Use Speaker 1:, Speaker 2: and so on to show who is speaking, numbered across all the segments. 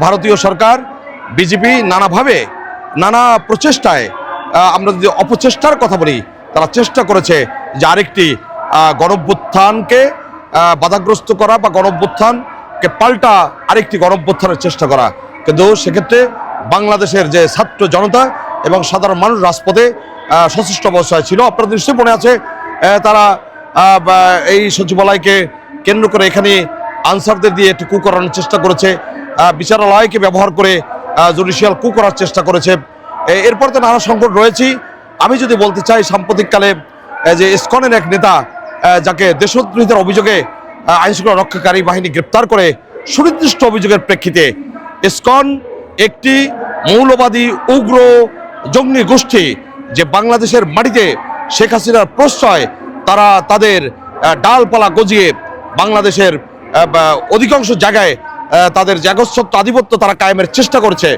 Speaker 1: ভারতীয় সরকার বিজেপি নানাভাবে নানা প্রচেষ্টায় আমরা যদি অপচেষ্টার কথা বলি, তারা চেষ্টা করেছে যে আরেকটি গণঅভ্যুত্থানকে বাধাগ্রস্ত করা বা গণঅভ্যুত্থানকে পাল্টা আরেকটি গণঅভ্যুত্থানের চেষ্টা করা। কিন্তু সেক্ষেত্রে বাংলাদেশের যে ছাত্র জনতা এবং সাধারণ মানুষ রাজপথে সচেষ্ট অবস্থায় ছিল। আপনাদের নিশ্চয়ই মনে আছে, তারা এই সচিবালয়কে কেন্দ্র করে এখানে আনসারদের দিয়ে একটু কু করানোর চেষ্টা করেছে, বিচারালয়কে ব্যবহার করে জুডিশিয়াল কু করার চেষ্টা করেছে। এরপর তো নানা সংকট রয়েছেই। আমি যদি বলতে চাই, সাম্প্রতিককালে যে ইসকনের এক নেতা যাকে দেশদ্রোহিতার অভিযোগে আইনশৃঙ্খলা রক্ষাকারী বাহিনী গ্রেপ্তার করে সুনির্দিষ্ট অভিযোগের প্রেক্ষিতে, ইসকন একটি মৌলবাদী উগ্র জঙ্গি গোষ্ঠী যে বাংলাদেশের মাটিতে শেখ হাসিনার প্রশ্রয়, তারা তাদের ডালপালা গজিয়ে বাংলাদেশের অধিকাংশ জায়গায় তাদের জাগস্বত্ব আধিপত্য তারা কায়েমের চেষ্টা করছে।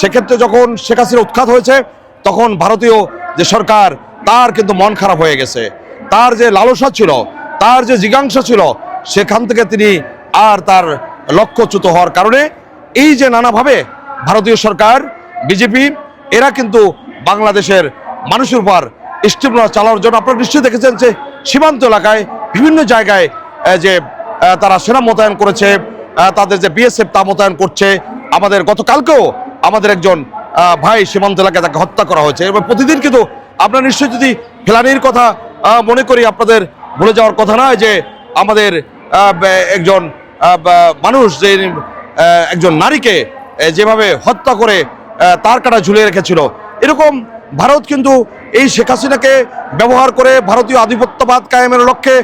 Speaker 1: সেক্ষেত্রে যখন শেখ হাসিনা উৎখাত হয়েছে, তখন ভারতীয় যে সরকার, তার কিন্তু মন খারাপ হয়ে গেছে। তার যে লালসা ছিল, তার যে জিজ্ঞাসা ছিল, সেখান থেকে তিনি আর তার লক্ষ্যচ্যুত হওয়ার কারণে এই যে নানাভাবে ভারতীয় সরকার, বিজেপি, এরা কিন্তু বাংলাদেশের মানুষের উপর স্টিমুলাস চালানোর জন্য, আপনারা নিশ্চয়ই দেখেছেন যে সীমান্ত এলাকায় বিভিন্ন জায়গায় যে তারা সেনা মোতায়েন করেছে, তাদের যে বিএসএফ তা মোতায়েন করছে। আমাদের গতকালকেও আমাদের একজন ভাই সীমান্ত এলাকায় তাকে হত্যা করা হয়েছে। এবং প্রতিদিন কিন্তু আপনারা নিশ্চয়ই যদি ফেলানির কথা মনে করি, আপনাদের ভুলে যাওয়ার কথা নয় যে আমাদের একজন মানুষ, যে একজন নারীকে যেভাবে হত্যা করে তার কাটা ঝুলিয়ে রেখেছিল। এরকম ভারত কিন্তু এই শেখ হাসিনাকে ব্যবহার করে ভারতীয় আধিপত্যবাদ কায়েমের লক্ষ্যে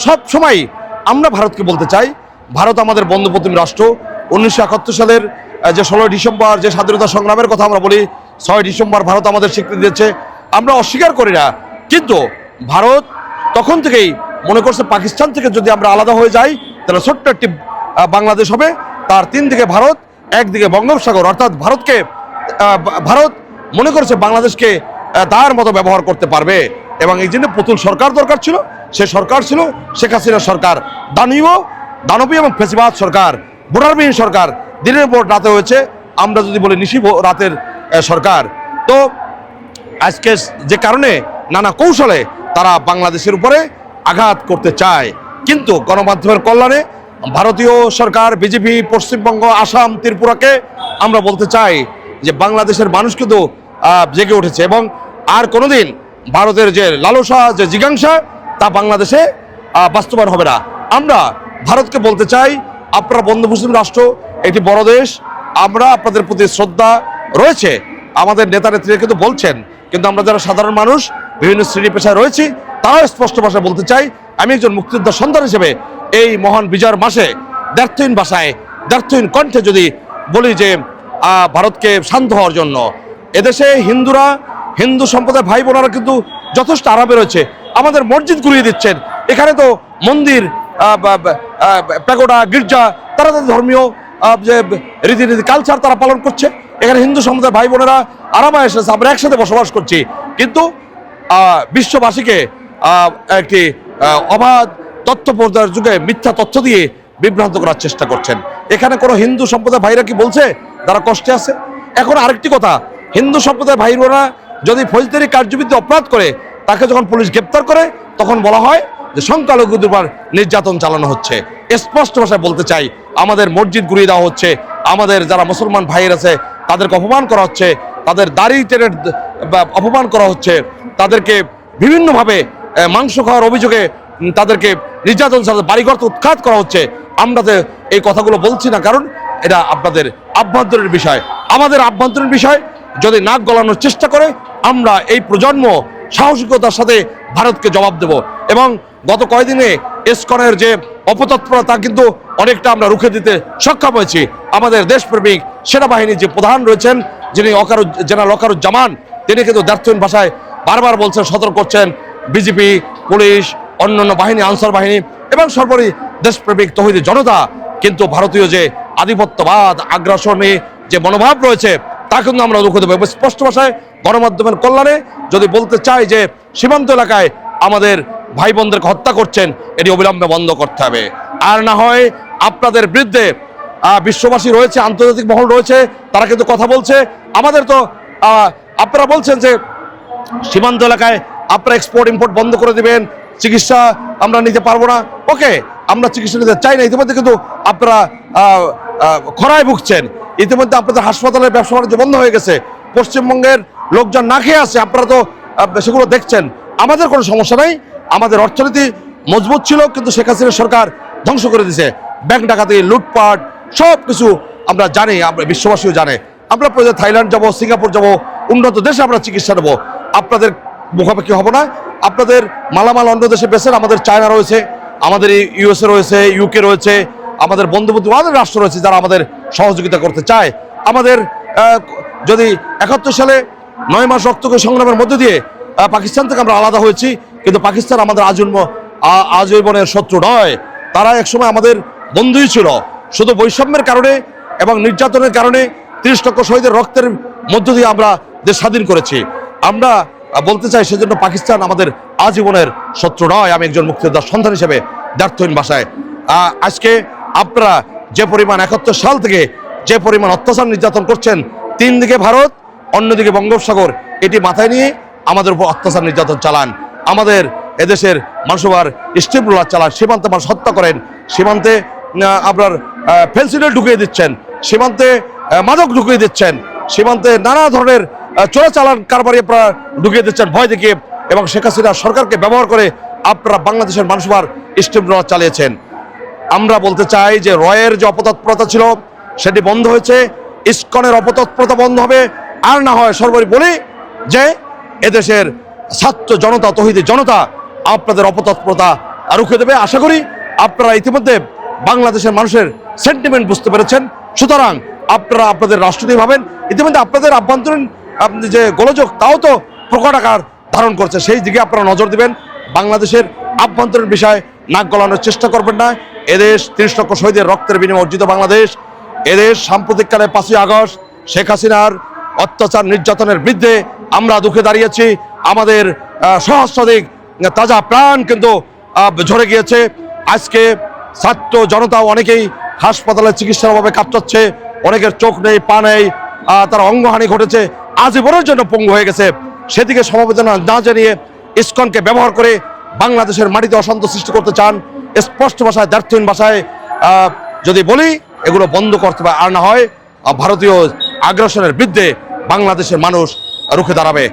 Speaker 1: সব সময়, আমরা ভারতকে বলতে চাই, ভারত আমাদের বন্ধুপ্রতিম রাষ্ট্র। 1971 সালের যে 16 ডিসেম্বর যে স্বাধীনতা সংগ্রামের কথা আমরা বলি, 6 ডিসেম্বর ভারত আমাদের স্বীকৃতি দিয়েছে, আমরা অস্বীকার করি না। কিন্তু ভারত তখন থেকেই মনে করছে পাকিস্তান থেকে যদি আমরা আলাদা হয়ে যাই, তাহলে ছোট্ট একটি বাংলাদেশ হবে, তার 3 দিকে ভারত, একদিকে বঙ্গোপসাগর। অর্থাৎ ভারত মনে করছে বাংলাদেশকে তার মতো ব্যবহার করতে পারবে। এবং এই জন্য পুতুল সরকার দরকার ছিল। সে সরকার ছিল শেখ হাসিনার সরকার, দানবীয় এবং ফেসিবাদ সরকার, ভোটারবিহীন সরকার। দিনের পর রাতে হয়েছে, আমরা যদি বলি নিশি রাতের সরকার। তো আজকে যে কারণে নানা কৌশলে তারা বাংলাদেশের উপরে আঘাত করতে চায়। কিন্তু গণমাধ্যমের কল্যাণে ভারতীয় সরকার, বিজেপি, পশ্চিমবঙ্গ, আসাম, ত্রিপুরাকে আমরা বলতে চাই যে বাংলাদেশের মানুষ কিন্তু জেগে উঠেছে এবং আর কোনোদিন ভারতের যে লালসা, যে জিজ্ঞাসা, তা বাংলাদেশে বাস্তবায়ন হবে না। আমরা ভারতকে বলতে চাই, আপনারা বন্ধু মুসলিম রাষ্ট্র, একটি বড় দেশ, আমরা আপনাদের প্রতি শ্রদ্ধা রয়েছে। আমাদের নেতা নেত্রীরা কিন্তু বলছেন, কিন্তু আমরা যারা সাধারণ মানুষ বিভিন্ন শ্রেণী পেশায় রয়েছি, তারাও স্পষ্ট ভাষায় বলতে চাই, আমি একজন মুক্তিযোদ্ধা সন্তান হিসেবে এই মহান বিজয়ের মাসে দ্ব্যর্থহীন ভাষায়, দ্ব্যর্থহীন কণ্ঠে যদি বলি যে ভারতকে শান্ত হওয়ার জন্য, এদেশে হিন্দু সম্প্রদায় ভাই বোনেরা কিন্তু যথেষ্ট আরামে রয়েছে। আমাদের মসজিদ ঘুরিয়ে দিচ্ছেন, এখানে তো মন্দির, প্যাগোডা, গির্জা, তারা তাদের ধর্মীয় যে রীতিনীতি, কালচার তারা পালন করছে। এখানে হিন্দু সম্প্রদায় ভাই বোনেরা আরামে এসেছে, আমরা একসাথে বসবাস করছি। কিন্তু বিশ্ববাসীকে একটি অবাধ তথ্য প্রদানের যুগে মিথ্যা তথ্য দিয়ে বিভ্রান্ত করার চেষ্টা করছেন। এখানে কোনো হিন্দু সম্প্রদায় ভাইরা কি বলছে তারা কষ্টে আছে? এখন আরেকটি কথা, হিন্দু সম্প্রদায় ভাই বোনেরা যদি ফৌজদারি কার্যবিধি অপরাধ করে, তাকে যখন পুলিশ গ্রেপ্তার করে, তখন বলা হয় যে সংখ্যালঘুদের উপর নির্যাতন চালানো হচ্ছে। স্পষ্ট ভাষায় বলতে চাই, আমাদের মসজিদ ঘুরিয়ে দেওয়া হচ্ছে, আমাদের যারা মুসলমান ভাইয়ের আছে তাদেরকে অপমান করা হচ্ছে, তাদের দাড়ি টেনে অপমান করা হচ্ছে, তাদেরকে বিভিন্নভাবে মাংস খাওয়ার অভিযোগে তাদেরকে নির্যাতন চালাতে, বাড়িঘর উৎখাত করা হচ্ছে। আমরা এই কথাগুলো বলছি না, কারণ এটা আপনাদের আভ্যন্তরীণ বিষয়। আমাদের আভ্যন্তরীণ বিষয় যদি নাক গলানোর চেষ্টা করে, আমরা এই প্রজন্ম সাহসিকতার সাথে ভারতকে জবাব দেব। এবং গত কয়েকদিনে ইসকনের যে অপতৎপরতা, তা কিন্তু অনেকটা আমরা রুখে দিতে সক্ষম হয়েছি। আমাদের দেশপ্রেমিক সেনাবাহিনীর যে প্রধান রয়েছেন, যিনি জেনারেল ওয়াকারুজ্জামান, তিনি কিন্তু দ্ব্যর্থহীন ভাষায় বারবার বলছেন, সতর্ক করছেন বিজেপি, পুলিশ, অন্যান্য বাহিনী, আনসার বাহিনী এবং সর্বোপরি দেশপ্রেমিক তৌহিদি জনতা কিন্তু ভারতীয় যে আধিপত্যবাদ, আগ্রাসনী যে মনোভাব রয়েছে, তা কিন্তু আমরা রুখে দেবো। স্পষ্ট ভাষায় গণমাধ্যমের কল্যাণে যদি বলতে চাই যে সীমান্ত এলাকায় আমাদের ভাই বোনদেরকে হত্যা করছেন, এটি অবিলম্বে বন্ধ করতে হবে। আর না হয় আপনাদের বিরুদ্ধে বিশ্ববাসী রয়েছে, আন্তর্জাতিক মহল রয়েছে, তারা কিন্তু কথা বলছে। আমাদের তো আপনারা বলছেন যে সীমান্ত এলাকায় আপনারা এক্সপোর্ট ইম্পোর্ট বন্ধ করে দিবেন, চিকিৎসা আমরা নিতে পারবো না। ওকে, আমরা চিকিৎসা নিতে চাই না, ইতিমধ্যে কিন্তু আপনারা খরায় ভুগছেন। ইতিমধ্যে আপনাদের হাসপাতালের ব্যবসা বাণিজ্য বন্ধ হয়ে গেছে, পশ্চিমবঙ্গের লোকজন না খেয়ে আছে, আপনারা তো সেগুলো দেখছেন। আমাদের কোনো সমস্যা নাই, আমাদের অর্থনীতি মজবুত ছিল, কিন্তু শেখ হাসিনা সরকার ধ্বংস করে দিয়েছে। ব্যাংক ডাকাতি, লুটপাট সব কিছু আমরা জানি, আমরা বিশ্ববাসীও জানে। আমরা থাইল্যান্ড যাব, সিঙ্গাপুর যাব, উন্নত দেশে আমরা চিকিৎসা নেবো, আপনাদের মুখাপেক্ষি হব না। আপনাদের মালামাল অন্য দেশে বেছেন, আমাদের চায়না রয়েছে, আমাদের ইউএসএ রয়েছে, ইউকে রয়েছে, আমাদের বন্ধুবন্ধু আমাদের রাষ্ট্র রয়েছে যারা আমাদের সহযোগিতা করতে চায়। আমাদের যদি 71 সালে 9 মাস রক্তকে সংগ্রামের মধ্যে দিয়ে পাকিস্তান থেকে আমরা আলাদা হয়েছি, কিন্তু পাকিস্তান আমাদের আজীবনের শত্রু নয়। তারা একসময় আমাদের বন্ধুই ছিল। শুধু বৈষম্যের কারণে এবং নির্যাতনের কারণে 30 লক্ষ শহীদের রক্তের মধ্য দিয়ে আমরা দেশ স্বাধীন করেছি। আমরা বলতে চাই সেজন্য পাকিস্তান আমাদের আজীবনের শত্রু নয়। আমি একজন মুক্তিযোদ্ধার সন্তান হিসেবে দ্ব্যর্থহীন ভাষায় আজকে আপনারা যে পরিমাণ 71 সাল থেকে যে পরিমাণ অত্যাচার নির্যাতন করছেন, 3 দিকে ভারত, অন্যদিকে বঙ্গোপসাগর, এটি মাথায় নিয়ে আমাদের উপর অত্যাচার নির্যাতন চালান। আমাদের এদেশের মানুষ আবার স্টিম রোলার চালান, সীমান্তে মানুষ হত্যা করেন, সীমান্তে আপনার ফেন্সিডিল ঢুকিয়ে দিচ্ছেন, সীমান্তে মাদক ঢুকিয়ে দিচ্ছেন, সীমান্তে নানা ধরনের চোরাচালান কারবারি আপনারা ঢুকিয়ে দিচ্ছেন ভয় দেখিয়ে, এবং শেখ হাসিনা সরকারকে ব্যবহার করে আপনারা বাংলাদেশের মানুষ আবার স্টিম রোলার চালিয়েছেন। আমরা বলতে চাই যে রয়ের যে অপতৎপরতা ছিল সেটি বন্ধ হয়েছে, ইসকনের অপতৎপরতা বন্ধ হবে। আর না হয় সর্বোপরি বলি যে এদেশের ছাত্র জনতা, তৌহিদি জনতা আপনাদের অপতৎপরতা রুখে দেবে। আশা করি আপনারা ইতিমধ্যে বাংলাদেশের মানুষের সেন্টিমেন্ট বুঝতে পেরেছেন। সুতরাং আপনারা আপনাদের রাষ্ট্র নিয়ে ভাবেন। ইতিমধ্যে আপনাদের আভ্যন্তরীণ যে গোলযোগ তাও তো প্রকট আকার ধারণ করছে, সেই দিকে আপনারা নজর দিবেন। বাংলাদেশের আভ্যন্তরীণ বিষয় নাক গলানোর চেষ্টা করবেন না। এদেশ 30 লক্ষ শহীদের রক্তের বিনিময়ে অর্জিত বাংলাদেশ। এদেশ সাম্প্রতিককালে 5ই আগস্ট শেখ হাসিনার অত্যাচার নির্যাতনের বিরুদ্ধে আমরা দুঃখে দাঁড়িয়েছি। আমাদের সহস্রাধিক তাজা প্রাণ কিন্তু ঝরে গিয়েছে। আজকে ছাত্র জনতা অনেকেই হাসপাতালে চিকিৎসার অভাবে কাতরাচ্ছে, অনেকের চোখ নেই, পা নেই, তার অঙ্গহানি ঘটেছে, আজীবনের জন্য পঙ্গু হয়ে গেছে। সেদিকে সমবেদনা না জানিয়ে ইসকনকে ব্যবহার করে বাংলাদেশের মাটিতে অশান্তি সৃষ্টি করতে চান। স্পষ্ট ভাষায়, দ্ব্যর্থহীন ভাষায় যদি বলি, এগুলো বন্ধ করতে হবে। আর না হয় ভারতীয় আগ্রাসনের বিরুদ্ধে বাংলাদেশের মানুষ রুখে দাঁড়াবে।